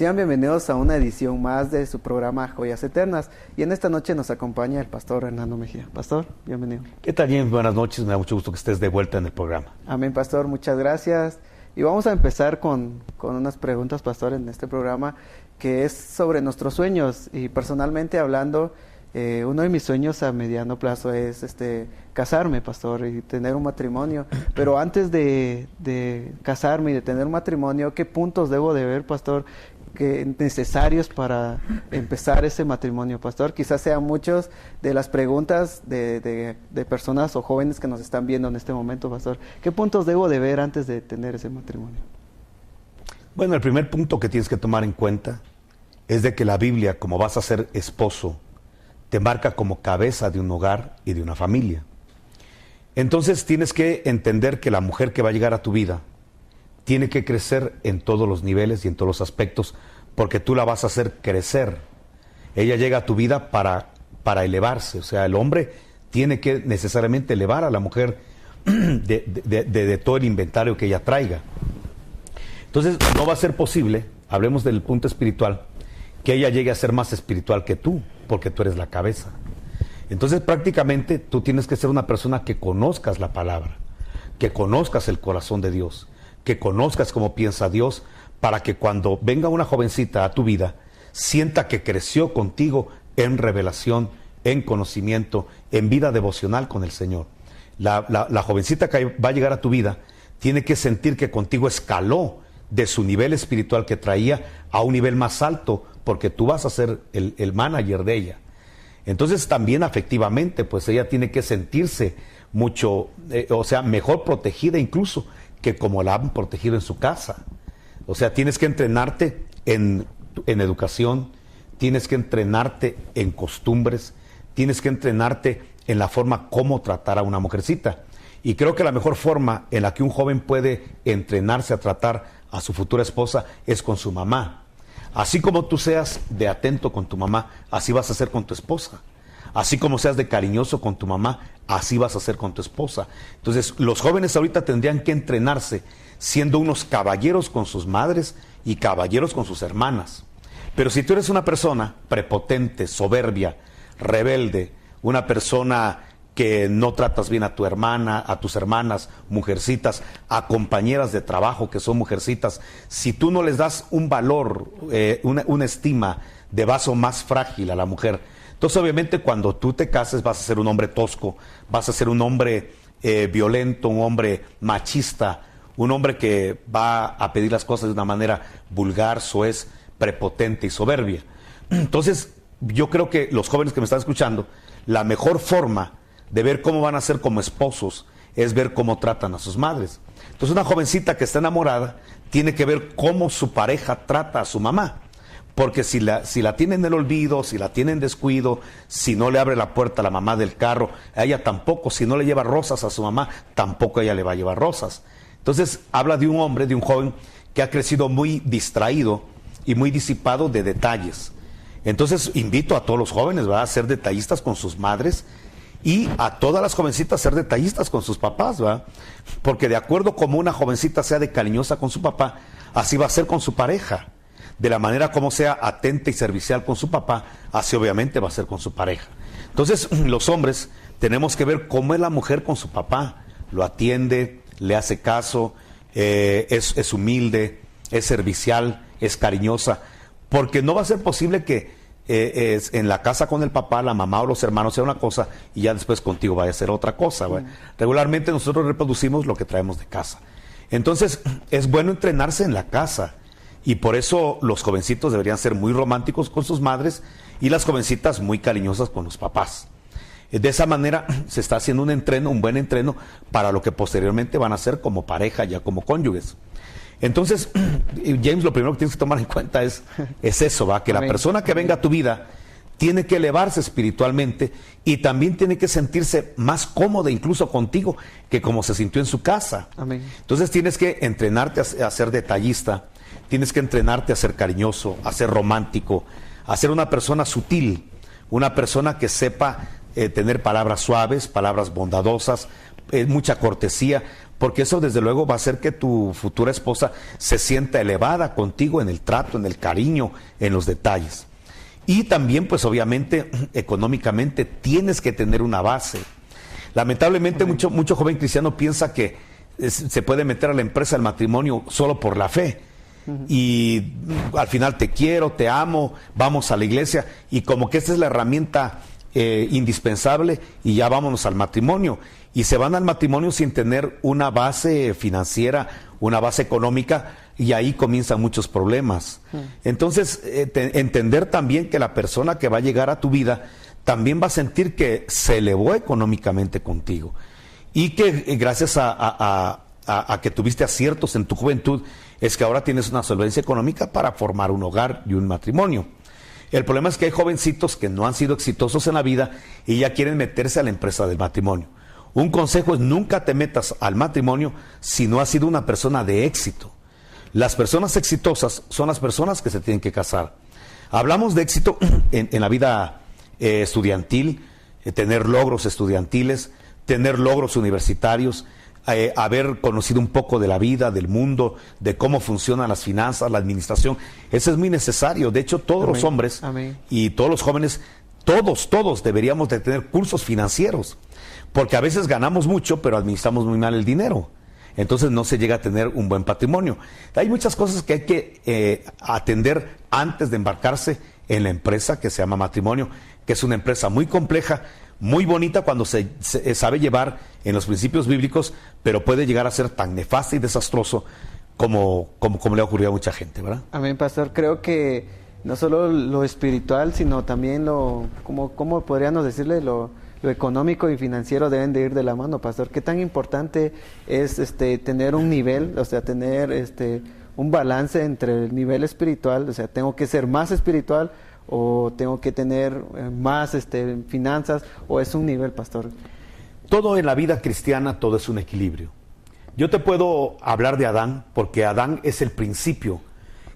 Sean bienvenidos a una edición más de su programa Joyas Eternas. Y en esta noche nos acompaña el pastor Hernando Mejía. Pastor, bienvenido. ¿Qué tal, James? Buenas noches, me da mucho gusto que estés de vuelta en el programa. Amén, pastor, muchas gracias. Y vamos a empezar con unas preguntas, pastor, en este programa, que es sobre nuestros sueños. Y personalmente hablando, uno de mis sueños a mediano plazo es casarme, pastor, y tener un matrimonio. Pero antes de casarme y de tener un matrimonio, ¿qué puntos debo de ver, pastor, que necesarios para empezar ese matrimonio, pastor? Quizás sean muchas de las preguntas de personas o jóvenes que nos están viendo en este momento, pastor. ¿Qué puntos debo de ver antes de tener ese matrimonio? Bueno, el primer punto que tienes que tomar en cuenta es de que la Biblia, como vas a ser esposo, te marca como cabeza de un hogar y de una familia. Entonces tienes que entender que la mujer que va a llegar a tu vida tiene que crecer en todos los niveles y en todos los aspectos, porque tú la vas a hacer crecer. Ella llega a tu vida para elevarse, o sea, el hombre tiene que necesariamente elevar a la mujer de todo el inventario que ella traiga. Entonces no va a ser posible, hablemos del punto espiritual, que ella llegue a ser más espiritual que tú, porque tú eres la cabeza. Entonces prácticamente tú tienes que ser una persona que conozcas la palabra, que conozcas el corazón de Dios, que conozcas cómo piensa Dios, para que cuando venga una jovencita a tu vida, sienta que creció contigo en revelación, en conocimiento, en vida devocional con el Señor. La jovencita que va a llegar a tu vida tiene que sentir que contigo escaló de su nivel espiritual que traía a un nivel más alto, porque tú vas a ser el manager de ella. Entonces también afectivamente, pues ella tiene que sentirse mucho, mejor protegida incluso que como la han protegido en su casa. O sea, tienes que entrenarte en educación, tienes que entrenarte en costumbres, tienes que entrenarte en la forma como tratar a una mujercita. Y creo que la mejor forma en la que un joven puede entrenarse a tratar a su futura esposa es con su mamá. Así como tú seas de atento con tu mamá, así vas a ser con tu esposa. Así como seas de cariñoso con tu mamá, así vas a ser con tu esposa. Entonces, los jóvenes ahorita tendrían que entrenarse siendo unos caballeros con sus madres y caballeros con sus hermanas. Pero si tú eres una persona prepotente, soberbia, rebelde, una persona que no tratas bien a tu hermana, a tus hermanas, mujercitas, a compañeras de trabajo que son mujercitas, si tú no les das un valor, una estima de vaso más frágil a la mujer, entonces obviamente cuando tú te cases vas a ser un hombre tosco, vas a ser un hombre violento, un hombre machista, un hombre que va a pedir las cosas de una manera vulgar, soez, prepotente y soberbia. Entonces yo creo que los jóvenes que me están escuchando, la mejor forma de ver cómo van a ser como esposos es ver cómo tratan a sus madres. Entonces una jovencita que está enamorada tiene que ver cómo su pareja trata a su mamá, porque si la tiene en el olvido, si la tiene en descuido, si no le abre la puerta a la mamá del carro, a ella tampoco, si no le lleva rosas a su mamá, tampoco ella le va a llevar rosas. Entonces habla de un hombre, de un joven que ha crecido muy distraído y muy disipado de detalles. Entonces invito a todos los jóvenes, ¿verdad?, a ser detallistas con sus madres, y a todas las jovencitas ser detallistas con sus papás, ¿verdad? Porque de acuerdo como una jovencita sea de cariñosa con su papá, así va a ser con su pareja. De la manera como sea atenta y servicial con su papá, así obviamente va a ser con su pareja. Entonces los hombres tenemos que ver cómo es la mujer con su papá. Lo atiende, le hace caso, es humilde, es servicial, es cariñosa, porque no va a ser posible que en la casa con el papá, la mamá o los hermanos sea una cosa y ya después contigo vaya a ser otra cosa. Regularmente nosotros reproducimos lo que traemos de casa. Entonces es bueno entrenarse en la casa, y por eso los jovencitos deberían ser muy románticos con sus madres y las jovencitas muy cariñosas con los papás. De esa manera se está haciendo un buen entreno para lo que posteriormente van a ser como pareja, ya como cónyuges. Entonces, James, lo primero que tienes que tomar en cuenta es eso, ¿va? Que la persona que venga a tu vida tiene que elevarse espiritualmente y también tiene que sentirse más cómoda incluso contigo que como se sintió en su casa. Amén. Entonces tienes que entrenarte a ser detallista, tienes que entrenarte a ser cariñoso, a ser romántico, a ser una persona sutil, una persona que sepa tener palabras suaves, palabras bondadosas, mucha cortesía, porque eso desde luego va a hacer que tu futura esposa se sienta elevada contigo en el trato, en el cariño, en los detalles. Y también, pues obviamente, económicamente tienes que tener una base. Lamentablemente, mucho joven cristiano piensa que se puede meter a la empresa del matrimonio solo por la fe. Y al final te quiero, te amo, vamos a la iglesia, y como que esta es la herramienta indispensable, y ya vámonos al matrimonio. Y se van al matrimonio sin tener una base financiera, una base económica, y ahí comienzan muchos problemas. Entonces, entender también que la persona que va a llegar a tu vida también va a sentir que se elevó económicamente contigo, y que gracias a que tuviste aciertos en tu juventud, es que ahora tienes una solvencia económica para formar un hogar y un matrimonio. El problema es que hay jovencitos que no han sido exitosos en la vida y ya quieren meterse a la empresa del matrimonio. Un consejo es: nunca te metas al matrimonio si no has sido una persona de éxito. Las personas exitosas son las personas que se tienen que casar. Hablamos de éxito en la vida estudiantil, tener logros estudiantiles, tener logros universitarios, haber conocido un poco de la vida, del mundo, de cómo funcionan las finanzas, la administración. Eso es muy necesario. De hecho, todos los hombres y todos los jóvenes, todos deberíamos de tener cursos financieros, porque a veces ganamos mucho, pero administramos muy mal el dinero. Entonces no se llega a tener un buen patrimonio. Hay muchas cosas que hay que atender antes de embarcarse en la empresa que se llama matrimonio, que es una empresa muy compleja, muy bonita cuando se sabe llevar en los principios bíblicos, pero puede llegar a ser tan nefasto y desastroso como le ha ocurrido a mucha gente, ¿verdad? Amén, pastor. Creo que no solo lo espiritual, sino también ¿cómo podríamos decirle? Lo económico y financiero deben de ir de la mano, pastor. ¿Qué tan importante es tener un nivel, o sea, tener un balance entre el nivel espiritual? O sea, tengo que ser más espiritual, o tengo que tener más finanzas, o es un nivel, pastor. Todo en la vida cristiana, todo es un equilibrio. Yo te puedo hablar de Adán, porque Adán es el principio,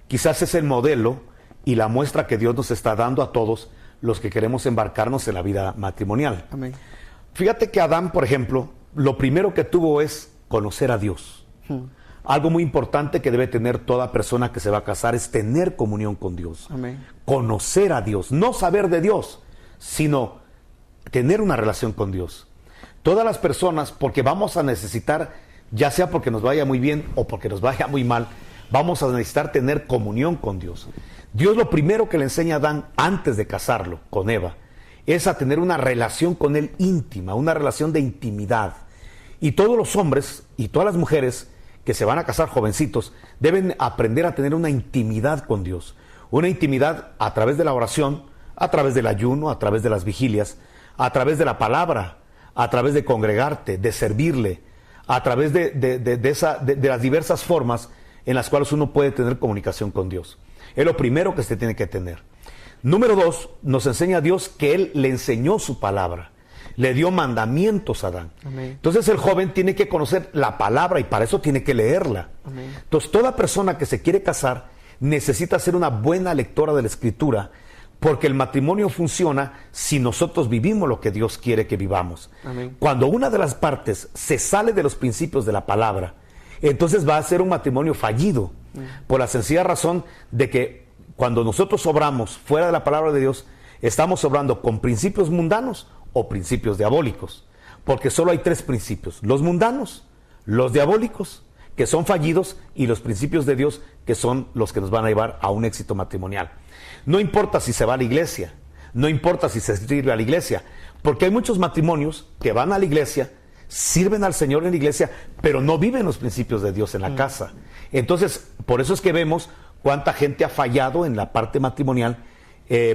quizás es el modelo y la muestra que Dios nos está dando a todos los que queremos embarcarnos en la vida matrimonial. Amén. Fíjate que Adán, por ejemplo, lo primero que tuvo es conocer a Dios. Algo muy importante que debe tener toda persona que se va a casar es tener comunión con Dios. Amén. Conocer a Dios, no saber de Dios, sino tener una relación con Dios. Todas las personas, porque vamos a necesitar, ya sea porque nos vaya muy bien o porque nos vaya muy mal, vamos a necesitar tener comunión con Dios. Dios lo primero que le enseña a Adán antes de casarlo con Eva es a tener una relación con él íntima, una relación de intimidad. Y todos los hombres y todas las mujeres que se van a casar jovencitos deben aprender a tener una intimidad con Dios. Una intimidad a través de la oración, a través del ayuno, a través de las vigilias, a través de la palabra, a través de congregarte, de servirle, a través de las diversas formas en las cuales uno puede tener comunicación con Dios. Es lo primero que se tiene que tener. Número 2, nos enseña a Dios que Él le enseñó su palabra. Le dio mandamientos a Adán. Amén. Entonces el joven tiene que conocer la palabra y para eso tiene que leerla. Amén. Entonces toda persona que se quiere casar necesita ser una buena lectora de la Escritura, porque el matrimonio funciona si nosotros vivimos lo que Dios quiere que vivamos. Amén. Cuando una de las partes se sale de los principios de la palabra, entonces va a ser un matrimonio fallido, por la sencilla razón de que cuando nosotros obramos fuera de la palabra de Dios, estamos obrando con principios mundanos o principios diabólicos, porque solo hay 3 principios: los mundanos, los diabólicos, que son fallidos, y los principios de Dios, que son los que nos van a llevar a un éxito matrimonial. No importa si se va a la iglesia, no importa si se sirve a la iglesia, porque hay muchos matrimonios que van a la iglesia, sirven al Señor en la iglesia, pero no viven los principios de Dios en la casa. Entonces, por eso es que vemos cuánta gente ha fallado en la parte matrimonial,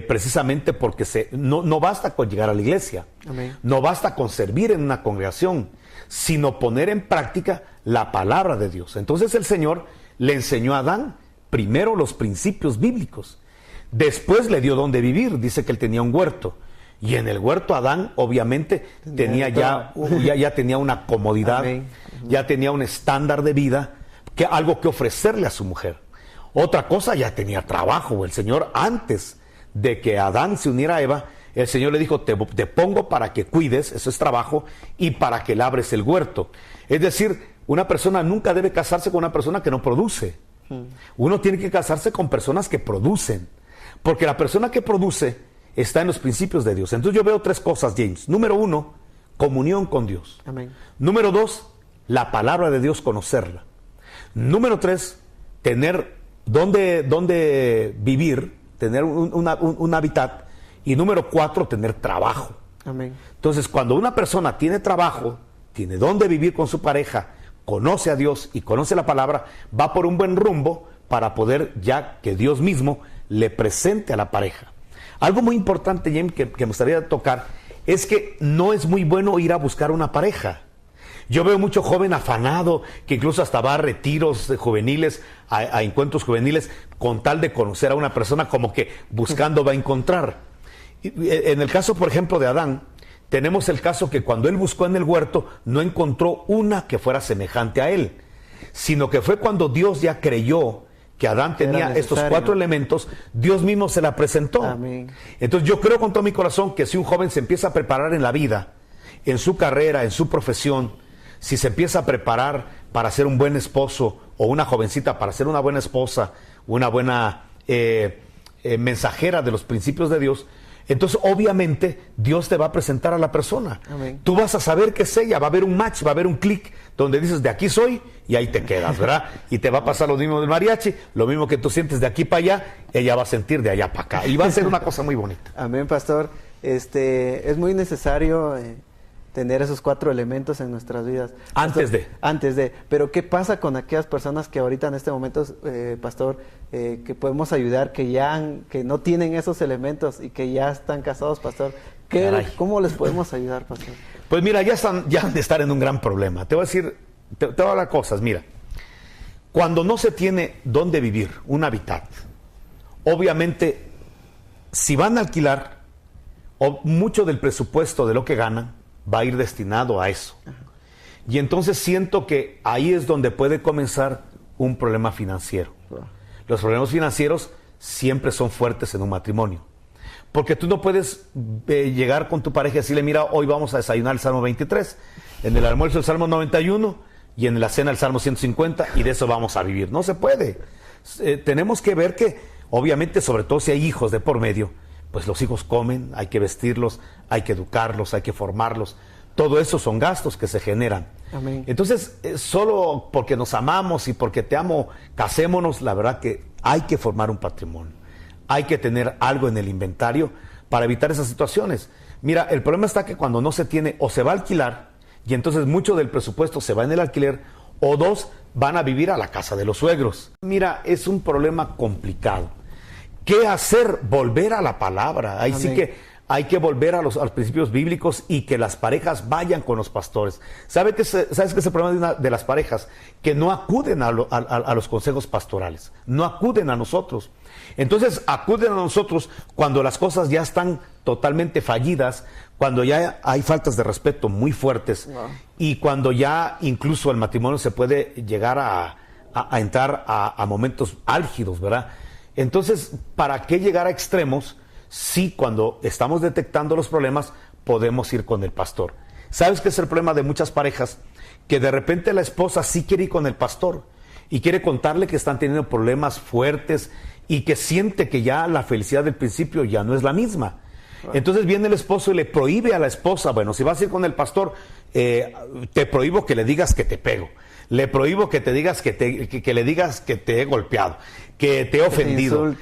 precisamente porque no basta con llegar a la iglesia. Amén. No basta con servir en una congregación, sino poner en práctica la palabra de Dios. Entonces el Señor le enseñó a Adán primero los principios bíblicos, después le dio dónde vivir. Dice que él tenía un huerto, y en el huerto Adán obviamente ya tenía una comodidad. Amén. Ya tenía un estándar de vida, algo que ofrecerle a su mujer. Otra cosa, ya tenía trabajo. El Señor, antes de que Adán se uniera a Eva, el Señor le dijo: te pongo para que cuides, eso es trabajo, y para que labres el huerto. Es decir, una persona nunca debe casarse con una persona que no produce. Uno tiene que casarse con personas que producen, porque la persona que produce está en los principios de Dios. Entonces yo veo 3 cosas, James. Número 1, comunión con Dios. Amén. Número 2, la palabra de Dios, conocerla. Número 3, tener dónde vivir, tener un hábitat. Y número 4, tener trabajo. Amén. Entonces, cuando una persona tiene trabajo, tiene dónde vivir con su pareja, conoce a Dios y conoce la palabra, va por un buen rumbo para poder ya que Dios mismo le presente a la pareja. Algo muy importante, James, que me gustaría tocar, es que no es muy bueno ir a buscar una pareja. Yo veo mucho joven afanado, que incluso hasta va a retiros juveniles, a encuentros juveniles, con tal de conocer a una persona, como que buscando va a encontrar. En el caso, por ejemplo, de Adán, tenemos el caso que cuando él buscó en el huerto, no encontró una que fuera semejante a él, sino que fue cuando Dios ya creyó que Adán tenía estos 4 elementos, Dios mismo se la presentó. Amén. Entonces yo creo con todo mi corazón que si un joven se empieza a preparar en la vida, en su carrera, en su profesión, si se empieza a preparar para ser un buen esposo, o una jovencita para ser una buena esposa, una buena mensajera de los principios de Dios, entonces obviamente Dios te va a presentar a la persona. Amén. Tú vas a saber que es ella, va a haber un match, va a haber un clic donde dices de aquí soy y ahí te quedas, ¿verdad? Y te va a pasar lo mismo del mariachi, lo mismo que tú sientes de aquí para allá, ella va a sentir de allá para acá y va a ser una cosa muy bonita. Amén, pastor. Es muy necesario tener esos 4 elementos en nuestras vidas. Antes de. Pero ¿qué pasa con aquellas personas que ahorita en este momento, pastor, que podemos ayudar, que no tienen esos elementos y que ya están casados, pastor? ¿Cómo les podemos ayudar, pastor? Pues mira, ya han de estar en un gran problema. Te voy a decir, te voy a hablar cosas. Mira, cuando no se tiene dónde vivir, un hábitat, obviamente, si van a alquilar, mucho del presupuesto de lo que ganan va a ir destinado a eso. Y entonces siento que ahí es donde puede comenzar un problema financiero. Los problemas financieros siempre son fuertes en un matrimonio. Porque tú no puedes llegar con tu pareja y decirle, mira, hoy vamos a desayunar el Salmo 23, en el almuerzo el Salmo 91 y en la cena el Salmo 150 y de eso vamos a vivir. No se puede. Tenemos que ver que, obviamente, sobre todo si hay hijos de por medio, pues los hijos comen, hay que vestirlos, hay que educarlos, hay que formarlos. Todo eso son gastos que se generan. Amén. Entonces, solo porque nos amamos y porque te amo, casémonos, la verdad que hay que formar un patrimonio. Hay que tener algo en el inventario para evitar esas situaciones. Mira, el problema está que cuando no se tiene, o se va a alquilar, y entonces mucho del presupuesto se va en el alquiler, o 2, van a vivir a la casa de los suegros. Mira, es un problema complicado. ¿Qué hacer? Volver a la palabra. Ahí Amén. Sí que hay que volver a los principios bíblicos y que las parejas vayan con los pastores. ¿Sabes qué es el problema de las parejas? Que no acuden a los consejos pastorales, no acuden a nosotros. Entonces acuden a nosotros cuando las cosas ya están totalmente fallidas, cuando ya hay faltas de respeto muy fuertes y cuando ya incluso el matrimonio se puede llegar a entrar a momentos álgidos, ¿verdad? Entonces, ¿para qué llegar a extremos si cuando estamos detectando los problemas podemos ir con el pastor? ¿Sabes qué es el problema de muchas parejas? Que de repente la esposa sí quiere ir con el pastor y quiere contarle que están teniendo problemas fuertes y que siente que ya la felicidad del principio ya no es la misma. Entonces viene el esposo y le prohíbe a la esposa, bueno, si vas a ir con el pastor, te prohíbo que le digas que te pego. Le prohíbo que te digas que le digas que te he golpeado, que te he ofendido,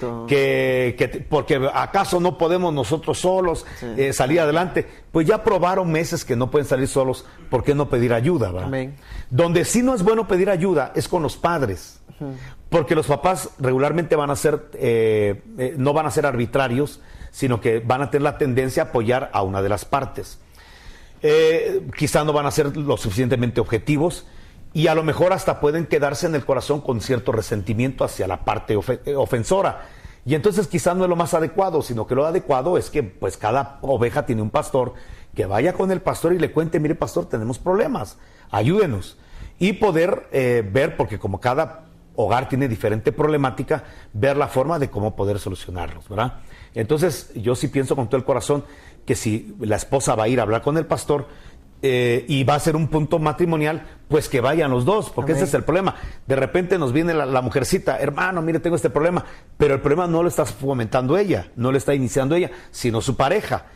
porque acaso no podemos nosotros solos salir adelante. Pues ya probaron meses que no pueden salir solos, ¿por qué no pedir ayuda? ¿Verdad? Amén. Donde sí no es bueno pedir ayuda es con los padres, porque los papás regularmente van a ser, no van a ser arbitrarios, sino que van a tener la tendencia a apoyar a una de las partes. Quizá no van a ser lo suficientemente objetivos, y a lo mejor hasta pueden quedarse en el corazón con cierto resentimiento hacia la parte ofensora. Y entonces quizás no es lo más adecuado, sino que lo adecuado es que pues cada oveja tiene un pastor, que vaya con el pastor y le cuente, mire pastor, tenemos problemas, ayúdenos. Y poder ver, porque como cada hogar tiene diferente problemática, ver la forma de cómo poder solucionarlos, ¿verdad? Entonces yo sí pienso con todo el corazón que si la esposa va a ir a hablar con el pastor, y va a ser un punto matrimonial, pues que vayan los dos, porque Amén. ese es el problema. De repente nos viene la mujercita, hermano, mire, tengo este problema, pero el problema no lo está fomentando ella, no lo está iniciando ella, sino su pareja.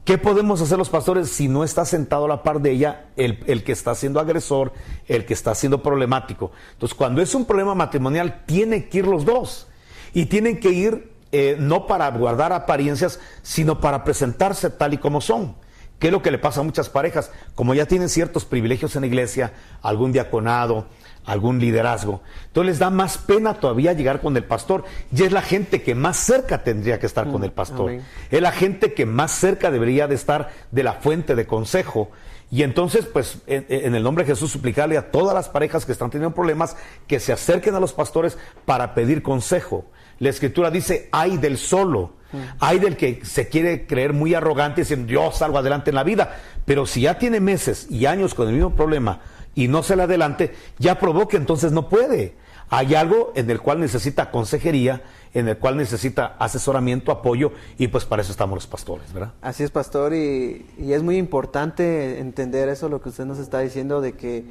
¿Qué podemos hacer los pastores si no está sentado a la par de ella el que está siendo agresor, el que está siendo problemático? Entonces, cuando es un problema matrimonial, tienen que ir los dos. Y tienen que ir no para guardar apariencias, sino para presentarse tal y como son. ¿Qué es lo que le pasa a muchas parejas? Como ya tienen ciertos privilegios en la iglesia, algún diaconado, algún liderazgo, entonces les da más pena todavía llegar con el pastor, y es la gente que más cerca tendría que estar con el pastor. Amén. Es la gente que más cerca debería de estar de la fuente de consejo. Y entonces, pues, en el nombre de Jesús, suplicarle a todas las parejas que están teniendo problemas que se acerquen a los pastores para pedir consejo. La Escritura dice, ay del solo, ay del que se quiere creer muy arrogante y decir, yo salgo adelante en la vida. Pero si ya tiene meses y años con el mismo problema y no sale adelante, ya probó que entonces no puede. Hay algo en el cual necesita consejería, en el cual necesita asesoramiento, apoyo, y pues para eso estamos los pastores, ¿verdad? Así es, pastor, y es muy importante entender eso, lo que usted nos está diciendo, de que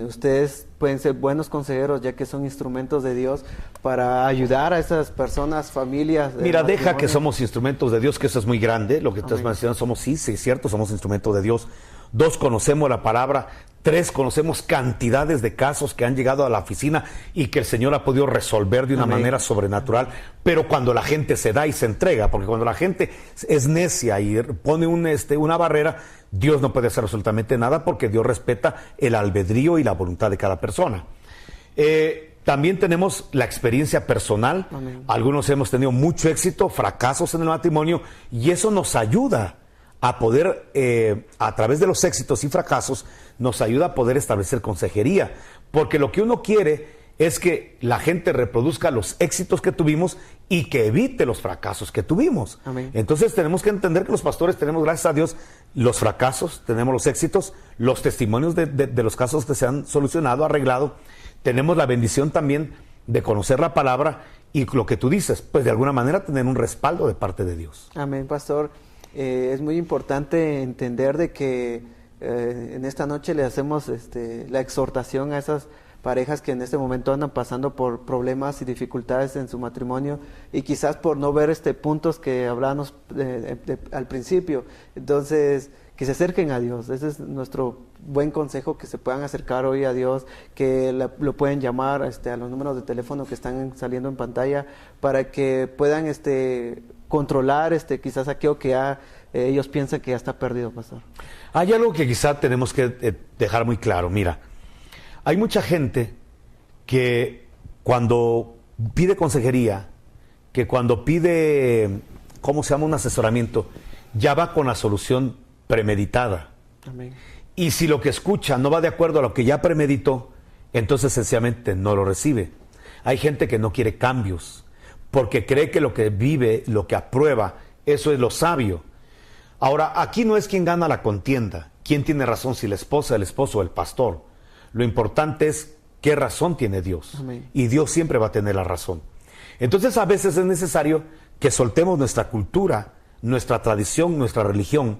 ustedes pueden ser buenos consejeros, ya que son instrumentos de Dios para ayudar a esas personas, familias. Mira, deja que somos instrumentos de Dios, que eso es muy grande, lo que estás mencionando, somos, sí, es cierto, somos instrumentos de Dios. 2, conocemos la palabra. 3, conocemos cantidades de casos que han llegado a la oficina y que el Señor ha podido resolver de una Amén. manera sobrenatural. Pero cuando la gente se da y se entrega, porque cuando la gente es necia y pone una barrera, Dios no puede hacer absolutamente nada, porque Dios respeta el albedrío y la voluntad de cada persona. También tenemos la experiencia personal. Amén. Algunos hemos tenido mucho éxito, fracasos en el matrimonio, y eso nos ayuda a poder, a través de los éxitos y fracasos, nos ayuda a poder establecer consejería. Porque lo que uno quiere es que la gente reproduzca los éxitos que tuvimos y que evite los fracasos que tuvimos. Amén. Entonces tenemos que entender que los pastores tenemos, gracias a Dios, los fracasos, tenemos los éxitos, los testimonios de los casos que se han solucionado, arreglado. Tenemos la bendición también de conocer la palabra y lo que tú dices, pues de alguna manera tener un respaldo de parte de Dios. Amén, pastor. Es muy importante entender de que en esta noche le hacemos la exhortación a esas parejas que en este momento andan pasando por problemas y dificultades en su matrimonio, y quizás por no ver puntos que hablábamos al principio. Entonces, que se acerquen a Dios. Ese es nuestro buen consejo, que se puedan acercar hoy a Dios, que lo pueden llamar a los números de teléfono que están saliendo en pantalla, para que puedan controlar quizás aquello que ya ellos piensan que ya está perdido, pastor. Hay algo que quizá tenemos que dejar muy claro. Mira, hay mucha gente que cuando pide consejería, que cuando pide, ¿cómo se llama?, un asesoramiento, ya va con la solución premeditada. Amén. Y si lo que escucha no va de acuerdo a lo que ya premeditó, entonces sencillamente no lo recibe. Hay gente que no quiere cambios, porque cree que lo que vive, lo que aprueba, eso es lo sabio. Ahora, aquí no es quién gana la contienda, quién tiene razón, si la esposa, el esposo o el pastor. Lo importante es qué razón tiene Dios. Amén. Y Dios siempre va a tener la razón. Entonces, a veces es necesario que soltemos nuestra cultura, nuestra tradición, nuestra religión,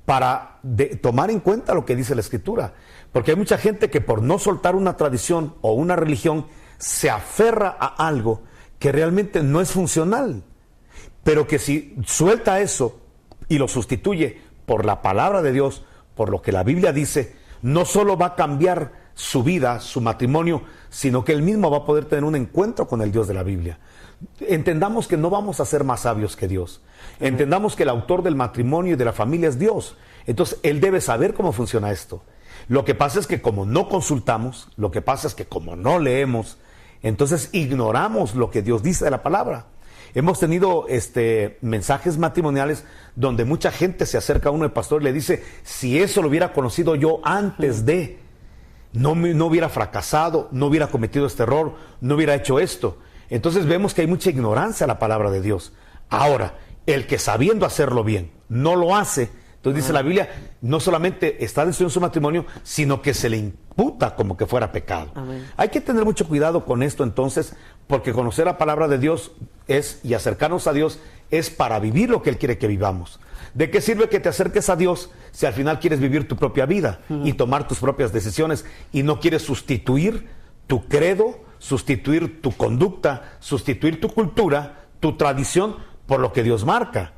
para tomar en cuenta lo que dice la Escritura. Porque hay mucha gente que por no soltar una tradición o una religión, se aferra a algo que realmente no es funcional, pero que si suelta eso y lo sustituye por la palabra de Dios, por lo que la Biblia dice, no solo va a cambiar su vida, su matrimonio, sino que él mismo va a poder tener un encuentro con el Dios de la Biblia. Entendamos que no vamos a ser más sabios que Dios. Entendamos que el autor del matrimonio y de la familia es Dios. Entonces él debe saber cómo funciona esto. Lo que pasa es que como no consultamos, lo que pasa es que como no leemos, entonces ignoramos lo que Dios dice de la palabra. Hemos tenido mensajes matrimoniales donde mucha gente se acerca a uno del pastor y le dice, si eso lo hubiera conocido yo antes de, no hubiera fracasado, no hubiera cometido este error, no hubiera hecho esto. Entonces vemos que hay mucha ignorancia a la palabra de Dios. Ahora, el que sabiendo hacerlo bien no lo hace, entonces dice la Biblia, no solamente está destruyendo su matrimonio, sino que se le imputa como que fuera pecado. Amén. Hay que tener mucho cuidado con esto entonces, porque conocer la palabra de Dios y acercarnos a Dios es para vivir lo que Él quiere que vivamos. ¿De qué sirve que te acerques a Dios si al final quieres vivir tu propia vida y tomar tus propias decisiones y no quieres sustituir tu credo, sustituir tu conducta, sustituir tu cultura, tu tradición por lo que Dios marca?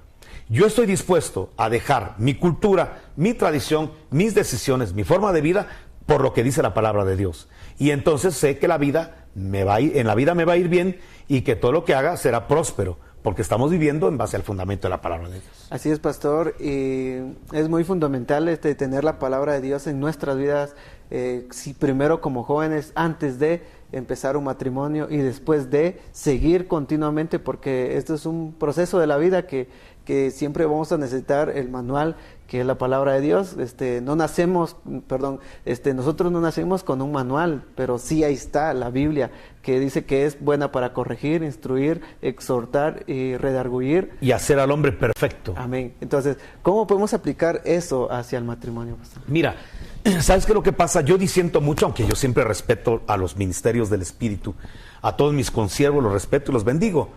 Yo estoy dispuesto a dejar mi cultura, mi tradición, mis decisiones, mi forma de vida por lo que dice la palabra de Dios. Y entonces sé que en la vida me va a ir bien y que todo lo que haga será próspero, porque estamos viviendo en base al fundamento de la palabra de Dios. Así es, pastor, y es muy fundamental tener la palabra de Dios en nuestras vidas, si primero como jóvenes, antes de empezar un matrimonio y después de seguir continuamente, porque esto es un proceso de la vida que siempre vamos a necesitar el manual, que es la palabra de Dios. Nosotros no nacemos con un manual, pero sí ahí está la Biblia, que dice que es buena para corregir, instruir, exhortar y redarguir. Y hacer al hombre perfecto. Amén. Entonces, ¿cómo podemos aplicar eso hacia el matrimonio, pastor? Mira, ¿sabes qué es lo que pasa? Yo disiento mucho, aunque yo siempre respeto a los ministerios del Espíritu, a todos mis consiervos los respeto y los bendigo.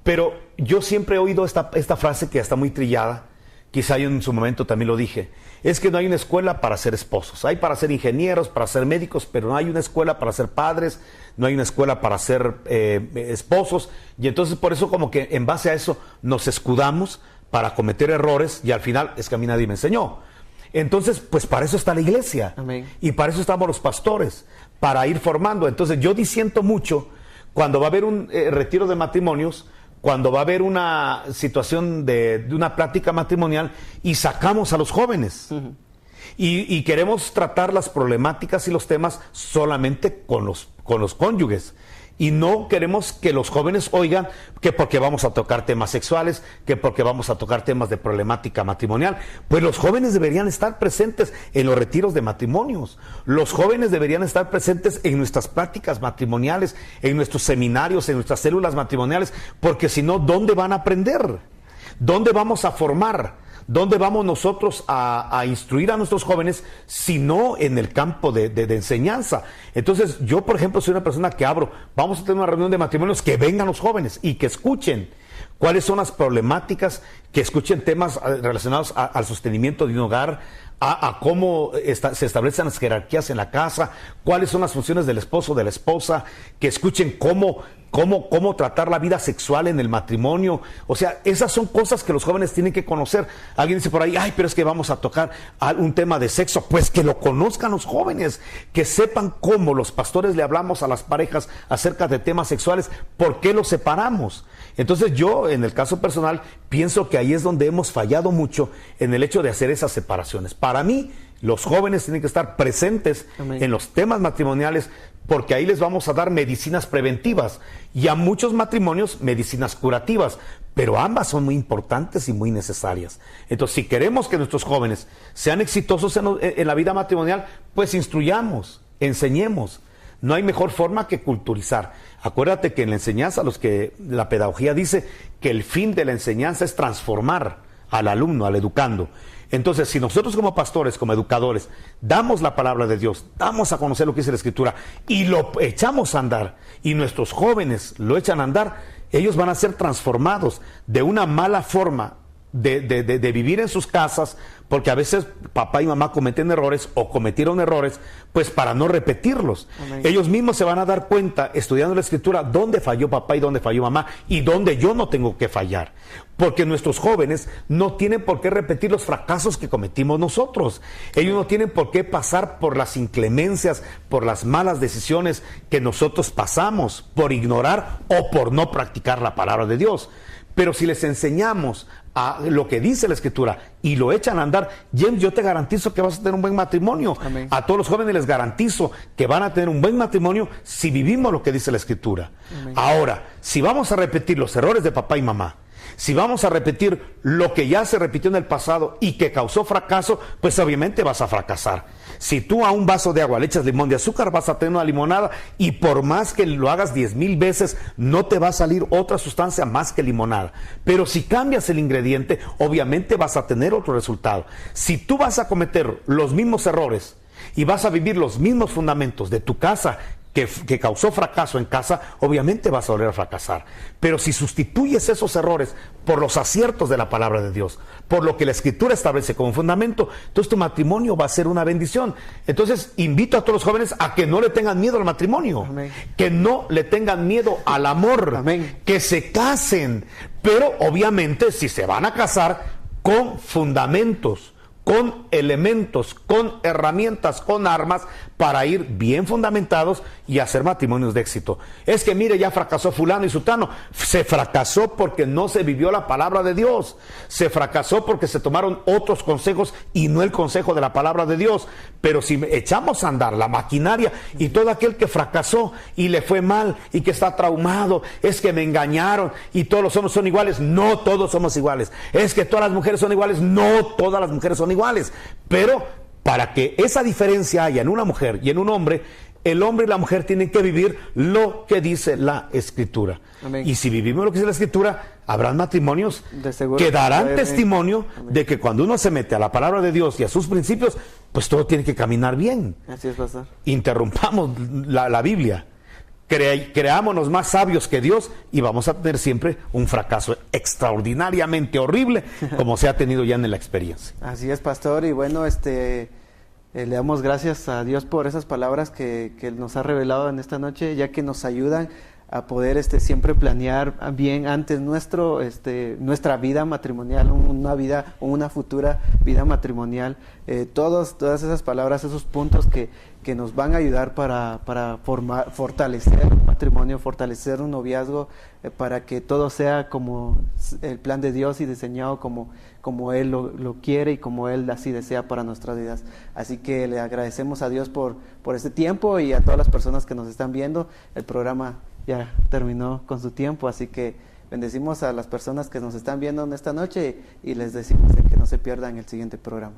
Pero yo siempre he oído esta frase que está muy trillada, quizá yo en su momento también lo dije, es que no hay una escuela para ser esposos, hay para ser ingenieros, para ser médicos, pero no hay una escuela para ser padres, no hay una escuela para ser esposos, y entonces por eso como que en base a eso nos escudamos para cometer errores, y al final es que a mí nadie me enseñó. Entonces, pues para eso está la iglesia. Amén. Y para eso estamos los pastores, para ir formando. Entonces yo disiento mucho cuando va a haber un retiro de matrimonios, cuando va a haber una situación de una plática matrimonial y sacamos a los jóvenes. Y queremos tratar las problemáticas y los temas solamente con los cónyuges. Y no queremos que los jóvenes oigan que porque vamos a tocar temas sexuales, que porque vamos a tocar temas de problemática matrimonial. Pues los jóvenes deberían estar presentes en los retiros de matrimonios. Los jóvenes deberían estar presentes en nuestras prácticas matrimoniales, en nuestros seminarios, en nuestras células matrimoniales, porque si no, ¿dónde van a aprender? ¿Dónde vamos a formar? ¿Dónde vamos nosotros a instruir a nuestros jóvenes si no en el campo de enseñanza? Entonces yo, por ejemplo, soy una persona que vamos a tener una reunión de matrimonios, que vengan los jóvenes y que escuchen cuáles son las problemáticas, que escuchen temas relacionados al sostenimiento de un hogar, a cómo se establecen las jerarquías en la casa, cuáles son las funciones del esposo o de la esposa, que escuchen cómo tratar la vida sexual en el matrimonio. O sea, esas son cosas que los jóvenes tienen que conocer. Alguien dice por ahí, ay, pero es que vamos a tocar un tema de sexo. Pues que lo conozcan los jóvenes, que sepan cómo los pastores le hablamos a las parejas acerca de temas sexuales, por qué los separamos. Entonces yo, en el caso personal, pienso que ahí es donde hemos fallado mucho en el hecho de hacer esas separaciones. Para mí, los jóvenes tienen que estar presentes en los temas matrimoniales, porque ahí les vamos a dar medicinas preventivas y a muchos matrimonios medicinas curativas, pero ambas son muy importantes y muy necesarias. Entonces, si queremos que nuestros jóvenes sean exitosos en la vida matrimonial, pues instruyamos, enseñemos. No hay mejor forma que culturizar. Acuérdate que en la enseñanza, la pedagogía dice que el fin de la enseñanza es transformar al alumno, al educando. Entonces, si nosotros como pastores, como educadores, damos la palabra de Dios, damos a conocer lo que dice la Escritura y lo echamos a andar, y nuestros jóvenes lo echan a andar, ellos van a ser transformados de una mala forma de vivir en sus casas, porque a veces papá y mamá cometen errores o cometieron errores, pues para no repetirlos. Amén. Ellos mismos se van a dar cuenta, estudiando la Escritura, dónde falló papá y dónde falló mamá y dónde yo no tengo que fallar. Porque nuestros jóvenes no tienen por qué repetir los fracasos que cometimos nosotros. Ellos no tienen por qué pasar por las inclemencias, por las malas decisiones que nosotros pasamos, por ignorar o por no practicar la palabra de Dios. Pero si les enseñamos a lo que dice la Escritura y lo echan a andar, James, yo te garantizo que vas a tener un buen matrimonio. Amén. A todos los jóvenes les garantizo que van a tener un buen matrimonio si vivimos lo que dice la Escritura. Amén. Ahora, si vamos a repetir los errores de papá y mamá, si vamos a repetir lo que ya se repitió en el pasado y que causó fracaso, pues obviamente vas a fracasar. Si tú a un vaso de agua le echas limón de azúcar, vas a tener una limonada, y por más que lo hagas 10,000 veces, no te va a salir otra sustancia más que limonada. Pero si cambias el ingrediente, obviamente vas a tener otro resultado. Si tú vas a cometer los mismos errores y vas a vivir los mismos fundamentos de tu casa que causó fracaso en casa, obviamente vas a volver a fracasar. Pero si sustituyes esos errores por los aciertos de la palabra de Dios, por lo que la Escritura establece como fundamento, entonces tu matrimonio va a ser una bendición. Entonces invito a todos los jóvenes a que no le tengan miedo al matrimonio, Amén. que no le tengan miedo al amor, Amén. que se casen, pero obviamente si se van a casar, con fundamentos, con elementos, con herramientas, con armas, para ir bien fundamentados y hacer matrimonios de éxito. Es que mire, ya fracasó fulano y sutano. Se fracasó porque no se vivió la palabra de Dios. Se fracasó porque se tomaron otros consejos y no el consejo de la palabra de Dios. Pero si echamos a andar la maquinaria y todo aquel que fracasó y le fue mal y que está traumado, es que me engañaron y todos los hombres son iguales. No todos somos iguales. Es que todas las mujeres son iguales. No todas las mujeres son iguales. Pero para que esa diferencia haya en una mujer y en un hombre, el hombre y la mujer tienen que vivir lo que dice la Escritura. Amén. Y si vivimos lo que dice la Escritura, habrán matrimonios De seguro que darán Amén. testimonio Amén. de que cuando uno se mete a la palabra de Dios y a sus principios, pues todo tiene que caminar bien. Así es, pastor. Interrumpamos la Biblia. Creámonos más sabios que Dios y vamos a tener siempre un fracaso extraordinariamente horrible, como se ha tenido ya en la experiencia. Así es, pastor, y bueno, le damos gracias a Dios por esas palabras que nos ha revelado en esta noche, ya que nos ayudan a poder siempre planear bien antes nuestra vida matrimonial, una futura vida matrimonial. Todas esas palabras, esos puntos que nos van a ayudar para fortalecer un matrimonio, fortalecer un noviazgo, para que todo sea como el plan de Dios y diseñado como Él lo quiere y como Él así desea para nuestras vidas. Así que le agradecemos a Dios por este tiempo y a todas las personas que nos están viendo. El programa ya terminó con su tiempo, así que bendecimos a las personas que nos están viendo en esta noche y les decimos que no se pierdan el siguiente programa.